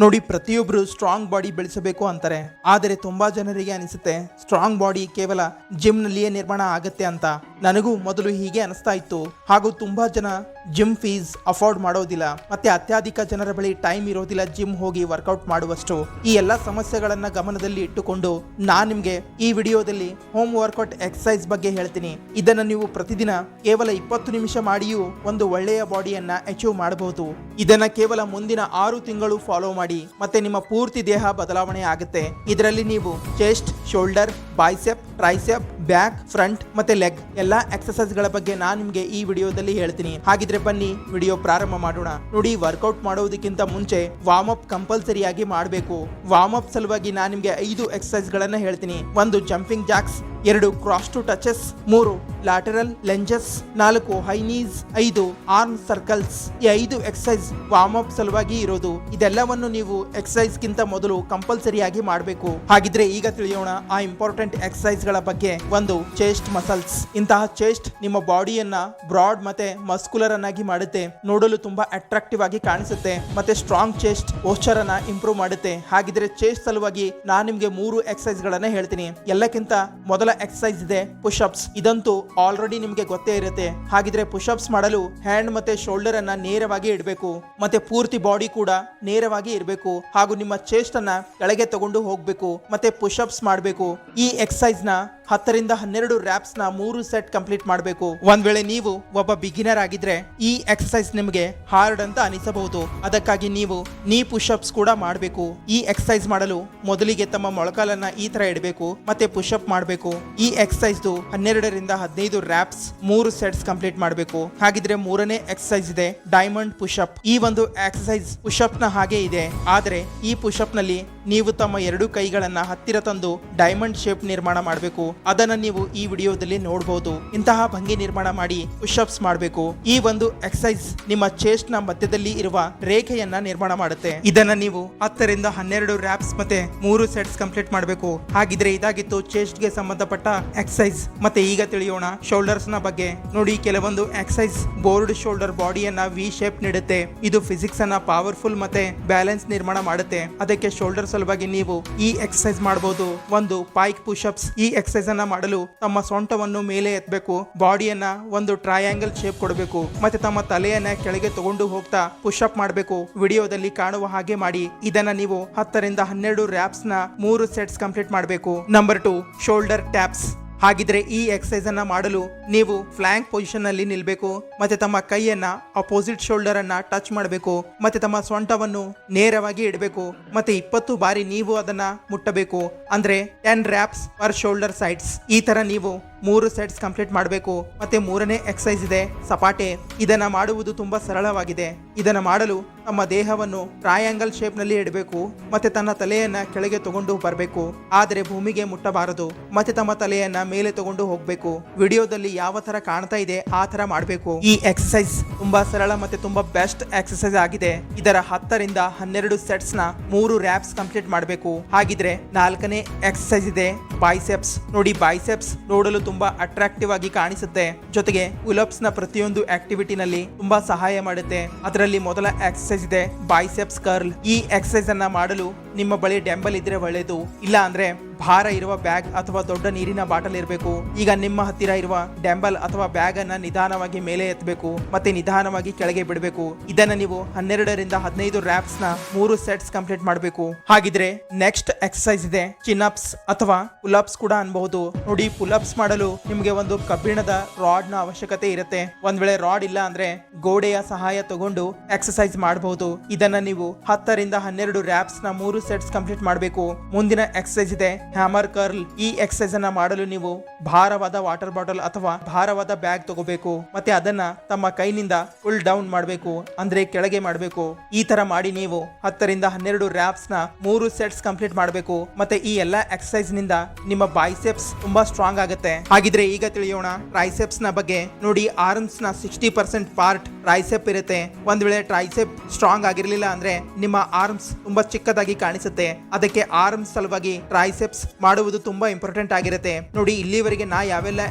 ನೋಡಿ, ಪ್ರತಿಯೊಬ್ಬರು strong body ಬೆಳೆಸಬೇಕು ಅಂತಾರೆ, ಆದರೆ ತುಂಬಾ ಜನರಿಗೆ ಅನಿಸುತ್ತೆ ಸ್ಟ್ರಾಂಗ್ ಬಾಡಿ ಕೇವಲ ಜಿಮ್ ನಲ್ಲಿಯೇ ನಿರ್ಮಾಣ ಆಗತ್ತೆ ಅಂತ. ನನಗೂ ಮೊದಲು ಹೀಗೆ ಅನಿಸ್ತಾ ಇತ್ತು. ಹಾಗೂ ತುಂಬಾ ಜನ ಜಿಮ್ ಫೀಸ್ ಅಫೋರ್ಡ್ ಮಾಡೋದಿಲ್ಲ, ಮತ್ತೆ ಅತ್ಯಧಿಕ ಜನರ ಬಳಿ ಟೈಮ್ ಇರೋದಿಲ್ಲ ಜಿಮ್ ಹೋಗಿ ವರ್ಕೌಟ್ ಮಾಡುವಷ್ಟು. ಈ ಎಲ್ಲ ಸಮಸ್ಯೆಗಳನ್ನ ಗಮನದಲ್ಲಿ ಇಟ್ಟುಕೊಂಡು ನಾನ್ ನಿಮ್ಗೆ ಈ ವಿಡಿಯೋದಲ್ಲಿ ಹೋಮ್ ವರ್ಕೌಟ್ ಎಕ್ಸರ್ಸೈಸ್ ಬಗ್ಗೆ ಹೇಳ್ತೀನಿ. ಇದನ್ನ ನೀವು ಪ್ರತಿದಿನ ಕೇವಲ 20 ನಿಮಿಷ ಮಾಡಿಯೂ ಒಂದು ಒಳ್ಳೆಯ ಬಾಡಿಯನ್ನ ಅಚೀವ್ ಮಾಡಬಹುದು. ಇದನ್ನ ಕೇವಲ ಮುಂದಿನ 6 ತಿಂಗಳು ಫಾಲೋ ಮಾಡಿ, ಮತ್ತೆ ನಿಮ್ಮ ಪೂರ್ತಿ ದೇಹ ಬದಲಾವಣೆ ಆಗುತ್ತೆ. ಇದರಲ್ಲಿ ನೀವು chest, shoulder, bicep, tricep, back, front ಮತ್ತೆ ಲೆಗ್ ಎಲ್ಲಾ ಎಕ್ಸರ್ಸೈಸ್ ಗಳ ಬಗ್ಗೆ ನಾನು ನಿಮ್ಗೆ ಈ ವಿಡಿಯೋದಲ್ಲಿ ಹೇಳ್ತೀನಿ. ಹಾಗಿದ್ರೆ ಬನ್ನಿ ವಿಡಿಯೋ ಪ್ರಾರಂಭ ಮಾಡೋಣ. ನೋಡಿ, ವರ್ಕೌಟ್ ಮಾಡೋದಕ್ಕಿಂತ ಮುಂಚೆ ವಾರ್ಮ್ ಅಪ್ ಕಂಪಲ್ಸರಿ ಆಗಿ ಮಾಡಬೇಕು. ವಾರ್ಮ್ ಅಪ್ ಸಲುವಾಗಿ ನಾನು ನಿಮ್ಗೆ 5 ಎಕ್ಸರ್ಸೈಸ್ ಗಳನ್ನ ಹೇಳ್ತೀನಿ. 1 jumping jacks, 2 cross toe touches, 3 lateral lunges, 4 high knees, 5 arm circles. ಈ 5 ಎಕ್ಸರ್ಸೈಸ್ ವಾರ್ಮ್ ಅಪ್ ಸಲುವಾಗಿ ಇರೋದು. ಇದೆಲ್ಲವನ್ನು ನೀವು ಎಕ್ಸರ್ಸೈಸ್ ಗಿಂತ ಮೊದಲು ಕಂಪಲ್ಸರಿ ಆಗಿ ಮಾಡಬೇಕು. ಹಾಗಿದ್ರೆ ಈಗ ತಿಳಿಯೋಣ ಆ ಇಂಪಾರ್ಟೆಂಟ್ ಎಕ್ಸರ್ಸೈಸ್ ಗಳ ಬಗ್ಗೆ. 1 ಚೆಸ್ಟ್ ಮಸಲ್ಸ್. ಇಂತಹ ಚೆಸ್ಟ್ ನಿಮ್ಮ ಬಾಡಿಯನ್ನ ಬ್ರಾಡ್ ಮತ್ತೆ ಮಸ್ಕುಲರ್ ಅನ್ನಾಗಿ ಮಾಡುತ್ತೆ. ನೋಡಲು ತುಂಬಾ ಅಟ್ರಾಕ್ಟಿವ್ ಆಗಿ ಕಾಣಿಸುತ್ತೆ, ಮತ್ತೆ ಸ್ಟ್ರಾಂಗ್ ಚೆಸ್ಟ್ ಪೋಸ್ಚರ್ ಅನ್ನ ಇಂಪ್ರೂವ್ ಮಾಡುತ್ತೆ. ಹಾಗಿದ್ರೆ ಚೆಸ್ಟ್ ಸಲುವಾಗಿ ನಾನು ನಿಮ್ಗೆ 3 ಎಕ್ಸರ್ಸೈಸ್ ಗಳನ್ನ ಹೇಳ್ತೀನಿ. ಎಲ್ಲಕ್ಕಿಂತ ಮೊದಲ ಎಕ್ಸರ್ಸೈಸ್ ಇದೆ ಪುಶ್ ಅಪ್ಸ್. ಇದಂತೂ ಆಲ್ರೆಡಿ ನಿಮ್ಗೆ ಗೊತ್ತೇ ಇರುತ್ತೆ. ಹಾಗಿದ್ರೆ ಪುಶ್ ಅಪ್ಸ್ ಮಾಡಲು ಹ್ಯಾಂಡ್ ಮತ್ತೆ ಶೋಲ್ಡರ್ ಅನ್ನ ನೇರವಾಗಿ ಇಡಬೇಕು, ಮತ್ತೆ ಪೂರ್ತಿ ಬಾಡಿ ಕೂಡ ನೇರವಾಗಿ ಇರಬೇಕು, ಹಾಗೂ ನಿಮ್ಮ ಚೆಸ್ಟ್ ಅನ್ನ ಕೆಳಗೆ ತಗೊಂಡು ಹೋಗ್ಬೇಕು, ಮತ್ತೆ ಪುಶ್ ಅಪ್ಸ್ ಮಾಡಬೇಕು. ಈ ಎಕ್ಸರ್ಸೈಸ್ ನ 10 ರಿಂದ 12 ರ್ಯಾಪ್ಸ್ ನ 3 ಸೆಟ್ ಕಂಪ್ಲೀಟ್ ಮಾಡಬೇಕು. ಒಂದ್ ವೇಳೆ ನೀವು ಒಬ್ಬ ಬಿಗಿನರ್ ಆಗಿದ್ರೆ ಈ ಎಕ್ಸರ್ಸೈಸ್ ನಿಮಗೆ ಹಾರ್ಡ್ ಅಂತ ಅನಿಸಬಹುದು. ಅದಕ್ಕಾಗಿ ನೀವು ನೀ ಪುಶ್ ಅಪ್ಸ್ ಕೂಡ ಮಾಡಬೇಕು. ಈ ಎಕ್ಸರ್ಸೈಸ್ ಮಾಡಲು ಮೊದಲಿಗೆ ತಮ್ಮ ಮೊಳಕಾಲನ್ನ ಈ ತರ ಇಡಬೇಕು, ಮತ್ತೆ ಪುಶ್ ಅಪ್ ಮಾಡಬೇಕು. ಈ ಎಕ್ಸರ್ಸೈಸ್ 12 ರಿಂದ 15 ರ್ಯಾಪ್ಸ್ 3 ಸೆಟ್ಸ್ ಕಂಪ್ಲೀಟ್ ಮಾಡಬೇಕು. ಹಾಗಿದ್ರೆ 3ನೇ ಎಕ್ಸರ್ಸೈಸ್ ಇದೆ ಡೈಮಂಡ್ ಪುಶ್ ಅಪ್. ಈ ಒಂದು ಎಕ್ಸರ್ಸೈಸ್ ಪುಶ್ ಅಪ್ ನ ಹಾಗೆ ಇದೆ, ಆದ್ರೆ ಈ ಪುಶ್ ಅಪ್ ನಲ್ಲಿ ನೀವು ತಮ್ಮ 2 ಕೈಗಳನ್ನ ಹತ್ತಿರ ತಂದು ಡೈಮಂಡ್ ಶೇಪ್ ನಿರ್ಮಾಣ ಮಾಡಬೇಕು. ಅದನ್ನ ನೀವು ಈ ವಿಡಿಯೋದಲ್ಲಿ ನೋಡಬಹುದು. ಇಂತಹ ಭಂಗಿ ನಿರ್ಮಾಣ ಮಾಡಿ ಪುಶ್ ಅಪ್ಸ್ ಮಾಡಬೇಕು. ಈ ಒಂದು ಎಕ್ಸರ್ಸೈಸ್ ನಿಮ್ಮ ಚೆಸ್ಟ್ ನ ಮಧ್ಯದಲ್ಲಿ ಇರುವ ರೇಖೆಯನ್ನ ನಿರ್ಮಾಣ ಮಾಡುತ್ತೆ. ಇದನ್ನ ನೀವು 10 ರಿಂದ 12 ರ್ಯಾಪ್ಸ್ ಮತ್ತೆ 3 ಸೆಟ್ಸ್ ಕಂಪ್ಲೀಟ್ ಮಾಡಬೇಕು. ಹಾಗಿದ್ರೆ ಇದಾಗಿತ್ತು ಚೆಸ್ಟ್ ಗೆ ಸಂಬಂಧಪಟ್ಟ ಎಕ್ಸರ್ಸೈಸ್. ಮತ್ತೆ ಈಗ ತಿಳಿಯೋಣ ಶೋಲ್ಡರ್ಸ್ ನ ಬಗ್ಗೆ. ನೋಡಿ, ಕೆಲವೊಂದು ಎಕ್ಸರ್ಸೈಸ್ ಬೋರ್ಡ್ ಶೋಲ್ಡರ್ ಬಾಡಿಯನ್ನ ವಿ ಶೇಪ್ ನೀಡುತ್ತೆ. ಇದು ಫಿಸಿಕ್ಸ್ ಅನ್ನ ಪವರ್ಫುಲ್ ಮತ್ತೆ ಬ್ಯಾಲೆನ್ಸ್ ನಿರ್ಮಾಣ ಮಾಡುತ್ತೆ. ಅದಕ್ಕೆ ಶೋಲ್ಡರ್ ಸಲುವಾಗಿ ನೀವು ಈ ಎಕ್ಸರ್ಸೈಸ್ ಮಾಡಬಹುದು. 1 ಪೈಕ್ ಪುಶ್ ಅಪ್ಸ್. ಈ ಎಕ್ಸರ್ಸೈಸ್ ಅನ್ನ ಮಾಡಲು ತಮ್ಮ ಸೊಂಟವನ್ನು ಮೇಲೆ ಎತ್ತಬೇಕು, ಬಾಡಿಯನ್ನ ಒಂದು ಟ್ರಯಾಂಗಲ್ ಶೇಪ್ ಕೊಡಬೇಕು, ಮತ್ತೆ ತಮ್ಮ ತಲೆಯನ್ನ ಕೆಳಗೆ ತಗೊಂಡು ಹೋಗ್ತಾ ಪುಶ್ ಅಪ್ ಮಾಡಬೇಕು. ವಿಡಿಯೋದಲ್ಲಿ ಕಾಣುವ ಹಾಗೆ ಮಾಡಿ. ಇದನ್ನ ನೀವು 10 ರಿಂದ 12 ರ್ಯಾಪ್ಸ್ ನ 3 ಸೆಟ್ಸ್ ಕಂಪ್ಲೀಟ್ ಮಾಡಬೇಕು. Number 2 shoulder taps. ಹಾಗಿದ್ರೆ ಈ ಎಕ್ಸರ್ಸೈಸ್ ಅನ್ನ ಮಾಡಲು ನೀವು ಫ್ಲಾಂಕ್ ಪೊಸಿಷನ್ ನಲ್ಲಿ ನಿಲ್ಬೇಕು, ಮತ್ತೆ ತಮ್ಮ ಕೈಯನ್ನ ಅಪೋಸಿಟ್ ಶೋಲ್ಡರ್ ಅನ್ನ ಟಚ್ ಮಾಡಬೇಕು, ಮತ್ತೆ ತಮ್ಮ ಸೊಂಟವನ್ನು ನೇರವಾಗಿ ಇಡಬೇಕು, ಮತ್ತೆ 20 ಬಾರಿ ನೀವು ಅದನ್ನ ಮುಟ್ಟಬೇಕು. ಅಂದ್ರೆ 10 ರ್ಯಾಪ್ಸ್ ಪರ್ ಶೋಲ್ಡರ್ ಸೈಡ್ಸ್. ಈ ತರ ನೀವು 3 ಸೆಟ್ಸ್ ಕಂಪ್ಲೀಟ್ ಮಾಡಬೇಕು. ಮತ್ತೆ 3ನೇ ಎಕ್ಸರ್ಸೈಸ್ ಇದೆ ಸಪಾಟೆ. ಇದನ್ನ ಮಾಡುವುದು ತುಂಬಾ ಸರಳವಾಗಿದೆ. ಇದನ್ನ ಮಾಡಲು ತಮ್ಮ ದೇಹವನ್ನು ಟ್ರಯಾಂಗಲ್ ಶೇಪ್ ನಲ್ಲಿ ಇಡಬೇಕು, ಮತ್ತೆ ತನ್ನ ತಲೆಯನ್ನ ಕೆಳಗೆ ತಗೊಂಡು ಬರಬೇಕು, ಆದರೆ ಭೂಮಿಗೆ ಮುಟ್ಟಬಾರದು, ಮತ್ತೆ ತಮ್ಮ ತಲೆಯನ್ನ ಮೇಲೆ ತಗೊಂಡು ಹೋಗ್ಬೇಕು. ವಿಡಿಯೋದಲ್ಲಿ ಯಾವ ತರ ಕಾಣ್ತಾ ಇದೆ ಆ ತರ ಮಾಡಬೇಕು. ಈ ಎಕ್ಸರ್ಸೈಸ್ ತುಂಬಾ ಸರಳ ಮತ್ತೆ ತುಂಬಾ ಬೆಸ್ಟ್ ಎಕ್ಸರ್ಸೈಸ್ ಆಗಿದೆ. ಇದರ 10 ರಿಂದ 12 ಸೆಟ್ಸ್ ನ 3 ರ್ಯಾಪ್ಸ್ ಕಂಪ್ಲೀಟ್ ಮಾಡಬೇಕು. ಹಾಗಿದ್ರೆ 4ನೇ ಎಕ್ಸರ್ಸೈಸ್ ಇದೆ ಬೈಸೆಪ್ಸ್. ನೋಡಿ, ಬೈಸೆಪ್ಸ್ ನೋಡಲು ತುಂಬಾ ಅಟ್ರಾಕ್ಟಿವ್ ಆಗಿ ಕಾಣಿಸುತ್ತೆ, ಜೊತೆಗೆ ಪುಲ್ಅಪ್ಸ್ ನ ಪ್ರತಿಯೊಂದು ಆಕ್ಟಿವಿಟಿ ನಲ್ಲಿ ತುಂಬಾ ಸಹಾಯ ಮಾಡುತ್ತೆ. ಅದರಲ್ಲಿ ಮೊದಲ ಎಕ್ಸರ್ಸೈಸ್ ಇದೆ ಬೈಸೆಪ್ಸ್ ಕರ್ಲ್. ಈ ಎಕ್ಸರ್ಸೈಸ್ ಅನ್ನ ಮಾಡಲು ನಿಮ್ಮ ಬಳಿ ಡಂಬಲ್ ಇದ್ರೆ ಒಳ್ಳೆಯದು, ಇಲ್ಲ ಅಂದ್ರೆ ಭಾರ ಇರುವ ಬ್ಯಾಗ್ ಅಥವಾ ದೊಡ್ಡ ನೀರಿನ ಬಾಟಲ್ ಇರಬೇಕು. ಈಗ ನಿಮ್ಮ ಹತ್ತಿರ ಇರುವ ಡಂಬಲ್ ಅಥವಾ ಬ್ಯಾಗ್ ಅನ್ನ ನಿಧಾನವಾಗಿ ಮೇಲೆ ಎತ್ತಬೇಕು, ಮತ್ತೆ ನಿಧಾನವಾಗಿ ಕೆಳಗೆ ಬಿಡಬೇಕು. ಇದನ್ನ ನೀವು 12 ರಿಂದ 15 ರ್ಯಾಪ್ಸ್ ನ 3 ಸೆಟ್ಸ್ ಕಂಪ್ಲೀಟ್ ಮಾಡಬೇಕು. ಹಾಗಿದ್ರೆ ನೆಕ್ಸ್ಟ್ ಎಕ್ಸರ್ಸೈಸ್ ಇದೆ ಚಿನ್ ಅಪ್ಸ್ ಅಥವಾ ಪುಲ್ಅಪ್ಸ್ ಕೂಡ ಅನ್ಬಹುದು. ನೋಡಿ, ಪುಲ್ಅಪ್ಸ್ ಮಾಡಲು ನಿಮಗೆ ಒಂದು ಕಬ್ಬಿಣದ ರಾಡ್ ನ ಅವಶ್ಯಕತೆ ಇರುತ್ತೆ. ಒಂದ್ ವೇಳೆ ರಾಡ್ ಇಲ್ಲ ಅಂದ್ರೆ ಗೋಡೆಯ ಸಹಾಯ ತಗೊಂಡು ಎಕ್ಸರ್ಸೈಸ್ ಮಾಡಬಹುದು. ಇದನ್ನ ನೀವು 10 ರಿಂದ 12 ರ್ಯಾಪ್ಸ್ ನ 3 ಸೆಟ್ಸ್ ಕಂಪ್ಲೀಟ್ ಮಾಡಬೇಕು. ಮುಂದಿನ ಎಕ್ಸರ್ಸೈಸ್ ಇದೆ ಹ್ಯಾಮರ್ ಕರ್ಲ್. ಈ ಎಕ್ಸರ್ಸೈಸ್ ಅನ್ನ ಮಾಡಲು ನೀವು ಭಾರವಾದ ವಾಟರ್ ಬಾಟಲ್ ಅಥವಾ ಭಾರವಾದ ಬ್ಯಾಗ್ ತಗೋಬೇಕು, ಮತ್ತೆ ಅದನ್ನ ತಮ್ಮ ಕೈನಿಂದ ಫುಲ್ ಡೌನ್ ಮಾಡಬೇಕು, ಅಂದ್ರೆ ಕೆಳಗೆ ಮಾಡಬೇಕು. ಈ ತರ ಮಾಡಿ ನೀವು 10 ರಿಂದ 12 ರ್ಯಾಪ್ಸ್ ನ 3 ಸೆಟ್ಸ್ ಕಂಪ್ಲೀಟ್ ಮಾಡಬೇಕು. ಮತ್ತೆ ಈ ಎಲ್ಲಾ ಎಕ್ಸರ್ಸೈಸ್ ನಿಂದ ನಿಮ್ಮ ಬೈಸೆಪ್ಸ್ ತುಂಬಾ ಸ್ಟ್ರಾಂಗ್ ಆಗುತ್ತೆ. ಹಾಗಿದ್ರೆ ಈಗ ತಿಳಿಯೋಣ ಟ್ರೈಸೆಪ್ಸ್ ನ ಬಗ್ಗೆ. ನೋಡಿ, ಆರ್ಮ್ಸ್ ನ 60% ಪಾರ್ಟ್ ಟ್ರೈಸೆಪ್ ಇರುತ್ತೆ. ಒಂದ್ ವೇಳೆ ಟ್ರೈಸೆಪ್ ಸ್ಟ್ರಾಂಗ್ ಆಗಿರ್ಲಿಲ್ಲ ಅಂದ್ರೆ ನಿಮ್ಮ ಆರ್ಮ್ಸ್ ತುಂಬಾ ಚಿಕ್ಕದಾಗಿ ಕಾಣಿಸುತ್ತೆ. ಅದಕ್ಕೆ ಆರ್ಮ್ಸ್ ಸಲುವಾಗಿ ಟ್ರೈಸೆಪ್ಸ್ ಮಾಡುವುದು ತುಂಬಾ ಇಂಪಾರ್ಟೆಂಟ್ ಆಗಿರುತ್ತೆ. ನೋಡಿ, ಇಲ್ಲಿವರೆಗೆ ನಾ ಯಾವೆಲ್ಲ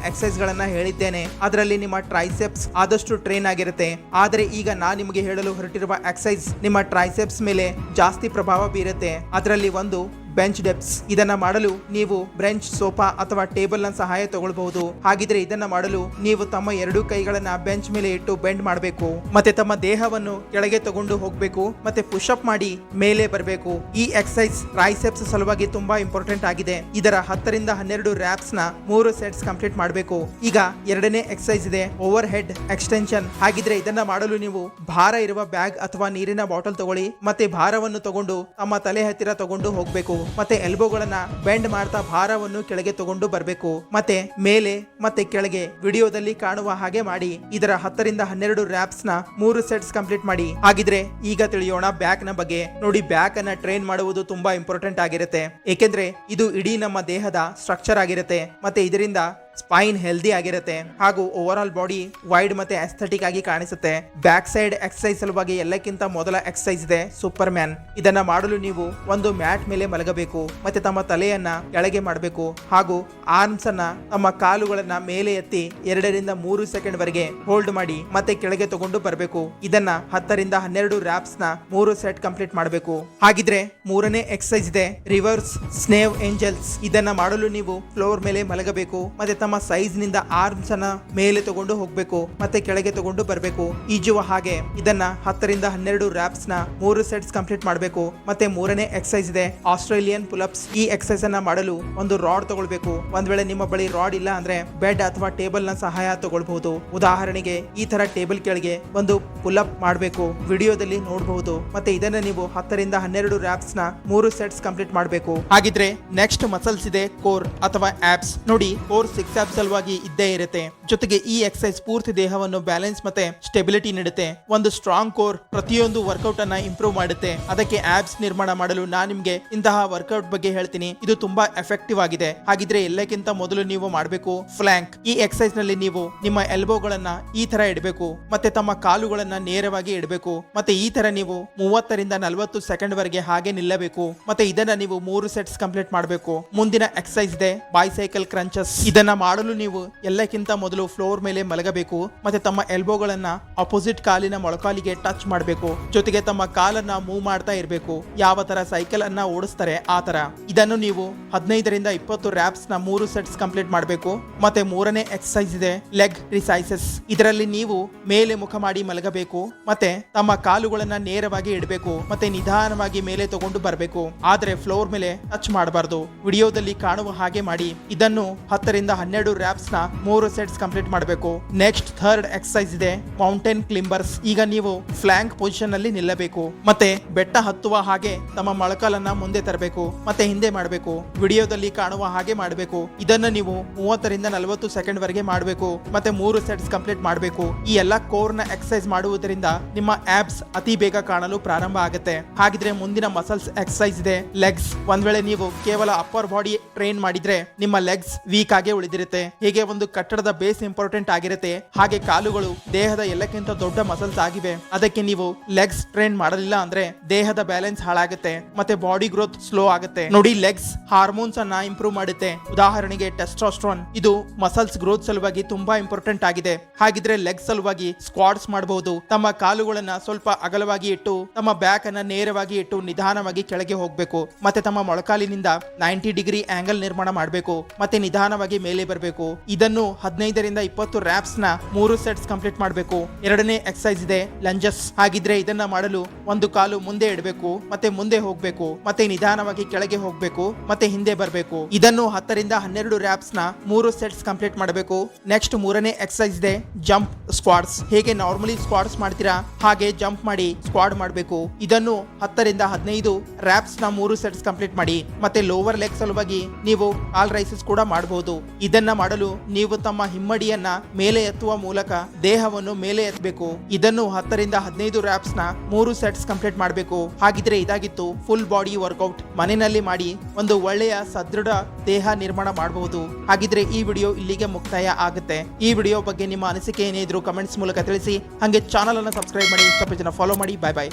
ಎಕ್ಸರ್ಸೈಸ್ ಗಳನ್ನ ಹೇಳಿದ್ದೇನೆ ಅದರಲ್ಲಿ ನಿಮ್ಮ ಟ್ರೈಸೆಪ್ಸ್ ಆದಷ್ಟು ಟ್ರೈನ್ ಆಗಿರುತ್ತೆ. ಆದರೆ ಈಗ ನಾ ನಿಮಗೆ ಹೇಳಲು ಹೊರಟಿರುವ ಎಕ್ಸರ್ಸೈಸ್ ನಿಮ್ಮ ಟ್ರೈಸೆಪ್ಸ್ ಮೇಲೆ ಜಾಸ್ತಿ ಪ್ರಭಾವ ಬೀರುತ್ತೆ. ಅದರಲ್ಲಿ ಒಂದು ಬೆಂಚ್ ಡೆಪ್ಸ್. ಇದನ್ನ ಮಾಡಲು ನೀವು ಬೆಂಚ್, ಸೋಫಾ ಅಥವಾ ಟೇಬಲ್ ನ ಸಹಾಯ ತಗೊಳ್ಬಹುದು. ಹಾಗಿದ್ರೆ ಇದನ್ನ ಮಾಡಲು ನೀವು ತಮ್ಮ ಎರಡೂ ಕೈಗಳನ್ನ ಬೆಂಚ್ ಮೇಲೆ ಇಟ್ಟು ಬೆಂಡ್ ಮಾಡಬೇಕು. ಮತ್ತೆ ತಮ್ಮ ದೇಹವನ್ನು ಕೆಳಗೆ ತಗೊಂಡು ಹೋಗ್ಬೇಕು. ಮತ್ತೆ ಪುಷ್ ಅಪ್ ಮಾಡಿ ಮೇಲೆ ಬರಬೇಕು. ಈ ಎಕ್ಸರ್ಸೈಸ್ ಟ್ರೈಸೆಪ್ಸ್ ಸಲುವಾಗಿ ತುಂಬಾ ಇಂಪಾರ್ಟೆಂಟ್ ಆಗಿದೆ. ಇದರ 10 ರಿಂದ 12 ರ್ಯಾಪ್ಸ್ ನ 3 ಸೆಟ್ಸ್ ಕಂಪ್ಲೀಟ್ ಮಾಡಬೇಕು. ಈಗ ಎರಡನೇ ಎಕ್ಸರ್ಸೈಸ್ ಇದೆ ಓವರ್ ಹೆಡ್ ಎಕ್ಸ್ಟೆನ್ಷನ್. ಹಾಗಿದ್ರೆ ಇದನ್ನ ಮಾಡಲು ನೀವು ಭಾರ ಇರುವ ಬ್ಯಾಗ್ ಅಥವಾ ನೀರಿನ ಬಾಟಲ್ ತಗೊಳ್ಳಿ. ಮತ್ತೆ ಭಾರವನ್ನು ತಗೊಂಡು ತಮ್ಮ ತಲೆ ಹತ್ತಿರ ತಗೊಂಡು ಹೋಗ್ಬೇಕು. ಮತ್ತೆ ಎಲ್ಬೋಗಳನ್ನ ಬೆಂಡ್ ಮಾಡ್ತಾ ಭಾರವನ್ನು ಕೆಳಗೆ ತಗೊಂಡು ಬರಬೇಕು. ಮತ್ತೆ ಮೇಲೆ ಮತ್ತೆ ಕೆಳಗೆ ವಿಡಿಯೋದಲ್ಲಿ ಕಾಣುವ ಹಾಗೆ ಮಾಡಿ. ಇದರ 10 ರಿಂದ 12 ರ್ಯಾಪ್ಸ್ ನ 3 ಸೆಟ್ಸ್ ಕಂಪ್ಲೀಟ್ ಮಾಡಿ. ಹಾಗಿದ್ರೆ ಈಗ ತಿಳಿಯೋಣ ಬ್ಯಾಕ್ ನ ಬಗ್ಗೆ. ನೋಡಿ, ಬ್ಯಾಕ್ ಅನ್ನ ಟ್ರೈನ್ ಮಾಡುವುದು ತುಂಬಾ ಇಂಪಾರ್ಟೆಂಟ್ ಆಗಿರುತ್ತೆ. ಏಕೆಂದ್ರೆ ಇದು ಇಡೀ ನಮ್ಮ ದೇಹದ ಸ್ಟ್ರಕ್ಚರ್ ಆಗಿರುತ್ತೆ. ಮತ್ತೆ ಇದರಿಂದ ಸ್ಪೈನ್ ಹೆಲ್ದಿ ಆಗಿರುತ್ತೆ ಹಾಗೂ ಓವರ್ ಆಲ್ ಬಾಡಿ ವೈಡ್ ಮತ್ತೆ ಎಸ್ಥೆಟಿಕ್ ಆಗಿ ಕಾಣಿಸುತ್ತೆ. ಬ್ಯಾಕ್ ಸೈಡ್ ಎಕ್ಸರ್ಸೈಸ್ ಸಲುವಾಗಿ ಎಲ್ಲಕ್ಕಿಂತ ಮೊದಲ ಎಕ್ಸರ್ಸೈಸ್ ಇದೆ ಸೂಪರ್ ಮ್ಯಾನ್. ಇದನ್ನ ಮಾಡಲು ನೀವು ಒಂದು ಮ್ಯಾಟ್ ಮೇಲೆ ಮಲಗಬೇಕು. ಮತ್ತೆ ತಮ್ಮ ತಲೆಯನ್ನ ಕೆಳಗೆ ಮಾಡಬೇಕು ಹಾಗೂ ಆರ್ಮ್ಸ್ ಅನ್ನ ತಮ್ಮ ಕಾಲುಗಳನ್ನ ಮೇಲೆ ಎತ್ತಿ 2 ರಿಂದ 3 ಸೆಕೆಂಡ್ ವರೆಗೆ ಹೋಲ್ಡ್ ಮಾಡಿ ಮತ್ತೆ ಕೆಳಗೆ ತಗೊಂಡು ಬರಬೇಕು. ಇದನ್ನ 10 ರಿಂದ 12 ರ್ಯಾಪ್ಸ್ ನ 3 ಸೆಟ್ ಕಂಪ್ಲೀಟ್ ಮಾಡಬೇಕು. ಹಾಗಿದ್ರೆ ಮೂರನೇ ಎಕ್ಸರ್ಸೈಸ್ ಇದೆ ರಿವರ್ಸ್ ಸ್ನೇವ್ ಏಂಜಲ್ಸ್. ಇದನ್ನ ಮಾಡಲು ನೀವು ಫ್ಲೋರ್ ಮೇಲೆ ಮಲಗಬೇಕು. ಮತ್ತೆ ತಮ್ಮ ಸೈಜ್ ನಿಂದ ಆರ್ಮ್ಸ್ ಅನ್ನ ಮೇಲೆ ತಗೊಂಡು ಹೋಗ್ಬೇಕು ಮತ್ತೆ ಕೆಳಗೆ ತಗೊಂಡು ಬರಬೇಕು ಈಜುವ ಹಾಗೆ. ಇದನ್ನ 10 ರಿಂದ 12 ರ್ಯಾಪ್ಸ್ ನ 3 ಸೆಟ್ಸ್ ಕಂಪ್ಲೀಟ್ ಮಾಡಬೇಕು. ಮತ್ತೆ ಮೂರನೇ ಎಕ್ಸರ್ಸೈಸ್ ಇದೆ ಆಸ್ಟ್ರೇಲಿಯನ್ ಪುಲ್ಅಪ್ಸ್. ಈ ಎಕ್ಸರ್ಸೈಸ್ ಅನ್ನ ಮಾಡಲು ಒಂದು ರಾಡ್ ತಗೊಳ್ಬೇಕು. ಒಂದ್ ವೇಳೆ ನಿಮ್ಮ ಬಳಿ ರಾಡ್ ಇಲ್ಲ ಅಂದ್ರೆ ಬೆಡ್ ಅಥವಾ ಟೇಬಲ್ ನ ಸಹಾಯ ತಗೊಳ್ಬಹುದು. ಉದಾಹರಣೆಗೆ ಈ ತರ ಟೇಬಲ್ ಕೆಳಗೆ ಒಂದು ಪುಲ್ಅಪ್ ಮಾಡಬೇಕು, ವಿಡಿಯೋದಲ್ಲಿ ನೋಡಬಹುದು. ಮತ್ತೆ ಇದನ್ನ ನೀವು 10 ರಿಂದ 12 ರ್ಯಾಪ್ಸ್ ನ 3 ಸೆಟ್ಸ್ ಕಂಪ್ಲೀಟ್ ಮಾಡಬೇಕು. ಹಾಗಿದ್ರೆ ನೆಕ್ಸ್ಟ್ ಮಸಲ್ಸ್ ಇದೆ ಕೋರ್ ಅಥವಾ ಆಬ್ಸ್. ನೋಡಿ, ಕೋರ್ 6 ಆಬ್ಸ್ ಸಲುವಾಗಿ ಇದ್ದೇ ಇರುತ್ತೆ. ಜೊತೆಗೆ ಈ ಎಕ್ಸರ್ಸೈಸ್ ಪೂರ್ತಿ ದೇಹವನ್ನು ಬ್ಯಾಲೆನ್ಸ್ ಮತ್ತೆ ಸ್ಟೆಬಿಲಿಟಿ ನೀಡುತ್ತೆ. ಒಂದು ಸ್ಟ್ರಾಂಗ್ ಕೋರ್ ಪ್ರತಿಯೊಂದು ವರ್ಕೌಟ್ ಅನ್ನ ಇಂಪ್ರೂವ್ ಮಾಡುತ್ತೆ. ಅದಕ್ಕೆ ಆಬ್ಸ್ ನಿರ್ಮಾಣ ಮಾಡಲು ನಾನು ನಿಮ್ಗೆ ಇಂತಹ ವರ್ಕೌಟ್ ಬಗ್ಗೆ ಹೇಳ್ತೀನಿ. ಇದು ತುಂಬಾ ಎಫೆಕ್ಟಿವ್ ಆಗಿದೆ. ಹಾಗಿದ್ರೆ ಎಲ್ಲಕ್ಕಿಂತ ಮೊದಲು ನೀವು ಮಾಡಬೇಕು ಫ್ಲಾಂಕ್. ಈ ಎಕ್ಸರ್ಸೈಸ್ ನಲ್ಲಿ ನೀವು ನಿಮ್ಮ ಎಲ್ಬೋಗಳನ್ನ ಈ ತರ ಇಡಬೇಕು ಮತ್ತೆ ತಮ್ಮ ಕಾಲುಗಳನ್ನ ನೇರವಾಗಿ ಇಡಬೇಕು. ಮತ್ತೆ ಈ ತರ ನೀವು 30 ರಿಂದ 40 ಸೆಕೆಂಡ್ ವರೆಗೆ ಹಾಗೆ ನಿಲ್ಲಬೇಕು. ಮತ್ತೆ ಇದನ್ನ ನೀವು 3 ಸೆಟ್ಸ್ ಕಂಪ್ಲೀಟ್ ಮಾಡಬೇಕು. ಮುಂದಿನ ಎಕ್ಸರ್ಸೈಸ್ ಇದೆ ಬೈಸೈಕಲ್ ಕ್ರಂಚಸ್. ಇದನ್ನ ಮಾಡಲು ನೀವು ಎಲ್ಲಕ್ಕಿಂತ ಮೊದಲು ಫ್ಲೋರ್ ಮೇಲೆ ಮಲಗಬೇಕು. ಮತ್ತೆ ತಮ್ಮ ಎಲ್ಬೋಗಳನ್ನ ಅಪೋಸಿಟ್ ಕಾಲಿನ ಮೊಳಕಾಲಿಗೆ ಟಚ್ ಮಾಡಬೇಕು. ಜೊತೆಗೆ ತಮ್ಮ ಕಾಲನ್ನ ಮೂವ್ ಮಾಡ್ತಾ ಇರಬೇಕು, ಯಾವ ತರ ಸೈಕಲ್ ಅನ್ನ ಓಡಿಸ್ತಾರೆ ಆ ತರ. ಇದನ್ನು ನೀವು 15 ರಿಂದ 20 ರ್ಯಾಪ್ಸ್ ನ 3 ಸೆಟ್ಸ್ ಕಂಪ್ಲೀಟ್ ಮಾಡಬೇಕು. ಮತ್ತೆ ಮೂರನೇ ಎಕ್ಸರ್ಸೈಸ್ ಇದೆ ಲೆಗ್ ರಿಸೈಸಸ್. ಇದರಲ್ಲಿ ನೀವು ಮೇಲೆ ಮುಖ ಮಾಡಿ ಮಲಗಬೇಕು ಮತ್ತೆ ತಮ್ಮ ಕಾಲುಗಳನ್ನ ನೇರವಾಗಿ ಇಡಬೇಕು ಮತ್ತೆ ನಿಧಾನವಾಗಿ ಮೇಲೆ ತಗೊಂಡು ಬರಬೇಕು. ಆದ್ರೆ ಫ್ಲೋರ್ ಮೇಲೆ ಟಚ್ ಮಾಡಬಾರ್ದು, ವಿಡಿಯೋದಲ್ಲಿ ಕಾಣುವ ಹಾಗೆ ಮಾಡಿ. ಇದನ್ನು 10 ರಿಂದ 12 ರ್ಯಾಪ್ಸ್ ನ 3 ಸೆಟ್ಸ್ ಕಂಪ್ಲೀಟ್ ಮಾಡಬೇಕು. ನೆಕ್ಸ್ಟ್ ಥರ್ಡ್ ಎಕ್ಸರ್ಸೈಸ್ ಇದೆ ಮೌಂಟೇನ್ ಕ್ಲಿಂಬರ್ಸ್. ಈಗ ನೀವು ಫ್ಲಾಂಕ್ ಪೊಸಿಷನ್ ಅಲ್ಲಿ ನಿಲ್ಲಬೇಕು ಮತ್ತೆ ಬೆಟ್ಟ ಹತ್ತುವ ಹಾಗೆ ತಮ್ಮ ಮೊಳಕಾಲನ್ನ ಮುಂದೆ ತರಬೇಕು ಮತ್ತೆ ಹಿಂದೆ ಮಾಡಬೇಕು, ವಿಡಿಯೋದಲ್ಲಿ ಕಾಣುವ ಹಾಗೆ ಮಾಡಬೇಕು. ಇದನ್ನು ನೀವು 30 ರಿಂದ 40 ಸೆಕೆಂಡ್ ವರೆಗೆ ಮಾಡಬೇಕು ಮತ್ತೆ 3 ಸೆಟ್ಸ್ ಕಂಪ್ಲೀಟ್ ಮಾಡಬೇಕು. ಈ ಎಲ್ಲಾ ಕೋರ್ ನ ಎಕ್ಸರ್ಸೈಸ್ ಮಾಡುವುದರಿಂದ ನಿಮ್ಮ ಆಬ್ಸ್ ಅತಿ ಬೇಗ ಕಾಣಲು ಪ್ರಾರಂಭ ಆಗುತ್ತೆ. ಹಾಗಿದ್ರೆ ಮುಂದಿನ ಮಸಲ್ಸ್ ಎಕ್ಸರ್ಸೈಸ್ ಇದೆ ಲೆಗ್ಸ್. ಒಂದ್ ವೇಳೆ ನೀವು ಕೇವಲ ಅಪ್ಪರ್ ಬಾಡಿ ಟ್ರೈನ್ ಮಾಡಿದ್ರೆ ನಿಮ್ಮ ಲೆಗ್ಸ್ ವೀಕ್ ಆಗಿ ಉಳಿದಿರುತ್ತೆ. ಹೇಗೆ ಒಂದು ಕಟ್ಟಡದ ಬೇಸ್ ಇಂಪಾರ್ಟೆಂಟ್ ಆಗಿರುತ್ತೆ, ಹಾಗೆ ಕಾಲುಗಳು ದೇಹದ ಎಲ್ಲಕ್ಕಿಂತ ದೊಡ್ಡ ಮಸಲ್ಸ್ ಆಗಿವೆ. ಅದಕ್ಕೆ ನೀವು ಲೆಗ್ಸ್ ಟ್ರೈನ್ ಮಾಡಲಿಲ್ಲ ಅಂದ್ರೆ ದೇಹದ ಬ್ಯಾಲೆನ್ಸ್ ಹಾಳಾಗುತ್ತೆ ಮತ್ತೆ ಬಾಡಿ ಗ್ರೋತ್ ಸ್ಲೋ ಆಗುತ್ತೆ. ನೋಡಿ, ಲೆಗ್ಸ್ ಹಾರ್ಮೋನ್ಸ್ ಅನ್ನ ಇಂಪ್ರೂವ್ ಮಾಡುತ್ತೆ. ಉದಾಹರಣೆಗೆ ಟೆಸ್ಟೋಸ್ಟೆರಾನ್. ಇದು ಮಸಲ್ಸ್ ಗ್ರೋತ್ ಸಲುವಾಗಿ ತುಂಬಾ ಇಂಪಾರ್ಟೆಂಟ್ ಆಗಿದೆ. ಹಾಗಿದ್ರೆ ಲೆಗ್ಸ್ ಸಲುವಾಗಿ ಸ್ಕ್ವಾಟ್ಸ್ ಮಾಡಬಹುದು. ತಮ್ಮ ಕಾಲುಗಳನ್ನ ಸ್ವಲ್ಪ ಅಗಲವಾಗಿ ಇಟ್ಟು ತಮ್ಮ ಬ್ಯಾಕ್ ಅನ್ನ ನೇರವಾಗಿ ಇಟ್ಟು ನಿಧಾನವಾಗಿ ಕೆಳಗೆ ಹೋಗ್ಬೇಕು ಮತ್ತೆ ತಮ್ಮ ಮೊಳಕಾಲಿನಿಂದ 90 ಡಿಗ್ರಿ ಆಂಗಲ್ ನಿರ್ಮಾಣ ಮಾಡಬೇಕು ಮತ್ತೆ ನಿಧಾನವಾಗಿ ಮೇಲೆ ಬರಬೇಕು. ಇದನ್ನು 15 ರಿಂದ 20 ರ್ಯಾಪ್ಸ್ ನ 3 ಸೆಟ್ಸ್ ಕಂಪ್ಲೀಟ್ ಮಾಡಬೇಕು. ಎರಡನೇ ಎಕ್ಸರ್ಸೈಸ್ ಇದೆ ಲಂಜಸ್. ಹಾಗಿದ್ರೆ ಇದನ್ನ ಮಾಡಲು ಒಂದು ಕಾಲು ಮುಂದೆ ಇಡಬೇಕು ಮತ್ತೆ ಮುಂದೆ ಹೋಗ್ಬೇಕು ಮತ್ತೆ ನಿಧಾನವಾಗಿ ಕೆಳಗೆ ಹೋಗ್ಬೇಕು ಮತ್ತೆ ಹಿಂದೆ ಬರಬೇಕು. ಇದನ್ನು 10 ರಿಂದ 12 ರ್ಯಾಪ್ಸ್ ನ 3 ಸೆಟ್ಸ್ ಕಂಪ್ಲೀಟ್ ಮಾಡಬೇಕು. ನೆಕ್ಸ್ಟ್ ಮೂರನೇ ಎಕ್ಸರ್ಸೈಸ್ ಇದೆ ಜಂಪ್ ಸ್ಕ್ವಾಡ್ಸ್. ಹೇಗೆ ನಾರ್ಮಲಿ ಸ್ಕ್ವಾಡ್ಸ್ ಮಾಡ್ತೀರಾ ಹಾಗೆ ಜಂಪ್ ಮಾಡಿ ಸ್ಕ್ವಾಡ್ ಮಾಡಬೇಕು. ಇದನ್ನು 10 ರಿಂದ 15 ರ್ಯಾಪ್ಸ್ ನ 3 ಸೆಟ್ಸ್ ಕಂಪ್ಲೀಟ್ ಮಾಡಿ. ಮತ್ತೆ ಲೋವರ್ ಲೆಗ್ ಸಲುವಾಗಿ ನೀವು ಆಲ್ ರೈಸಸ್ ಕೂಡ ಮಾಡಬಹುದು. ಇದನ್ನ ಮಾಡಲು ನೀವು ತಮ್ಮ ಹಿಮ್ಮಡಿಯನ್ನ ಮೇಲೆ ಎತ್ತುವ ಮೂಲಕ ದೇಹವನ್ನು ಮೇಲೆ ಎತ್ತಬೇಕು. ಇದನ್ನು 10 ರಿಂದ 15 ರ್ಯಾಪ್ಸ್ ನ 3 ಸೆಟ್ಸ್ ಕಂಪ್ಲೀಟ್ ಮಾಡಬೇಕು. ಹಾಗಿದ್ರೆ ಇದಾಗಿತ್ತು ಫುಲ್ ಬಾಡಿ ವರ್ಕೌಟ್. ಮನೆಯಲ್ಲಿ ಮಾಡಿ ಒಂದು ಒಳ್ಳೆಯ ಸದೃಢ ದೇಹ ನಿರ್ಮಾಣ ಮಾಡಬಹುದು. ಹಾಗಿದ್ರೆ ಈ ವಿಡಿಯೋ ಇಲ್ಲಿಗೆ ಮುಕ್ತಾಯ ಆಗುತ್ತೆ. ಈ ವಿಡಿಯೋ ಬಗ್ಗೆ ನಿಮ್ಮ ಅನಿಸಿಕೆ ಏನಿದ್ರು ಕಮೆಂಟ್ಸ್ ಮೂಲಕ ತಿಳಿಸಿ. ಹಾಗೆ ಚಾನಲ್ ಅನ್ನು ಸಬ್ಸ್ಕ್ರೈಬ್ ಮಾಡಿ, ಸ್ವಲ್ಪ ಜನ ಫಾಲೋ ಮಾಡಿ. ಬಾಯ್ ಬಾಯ್.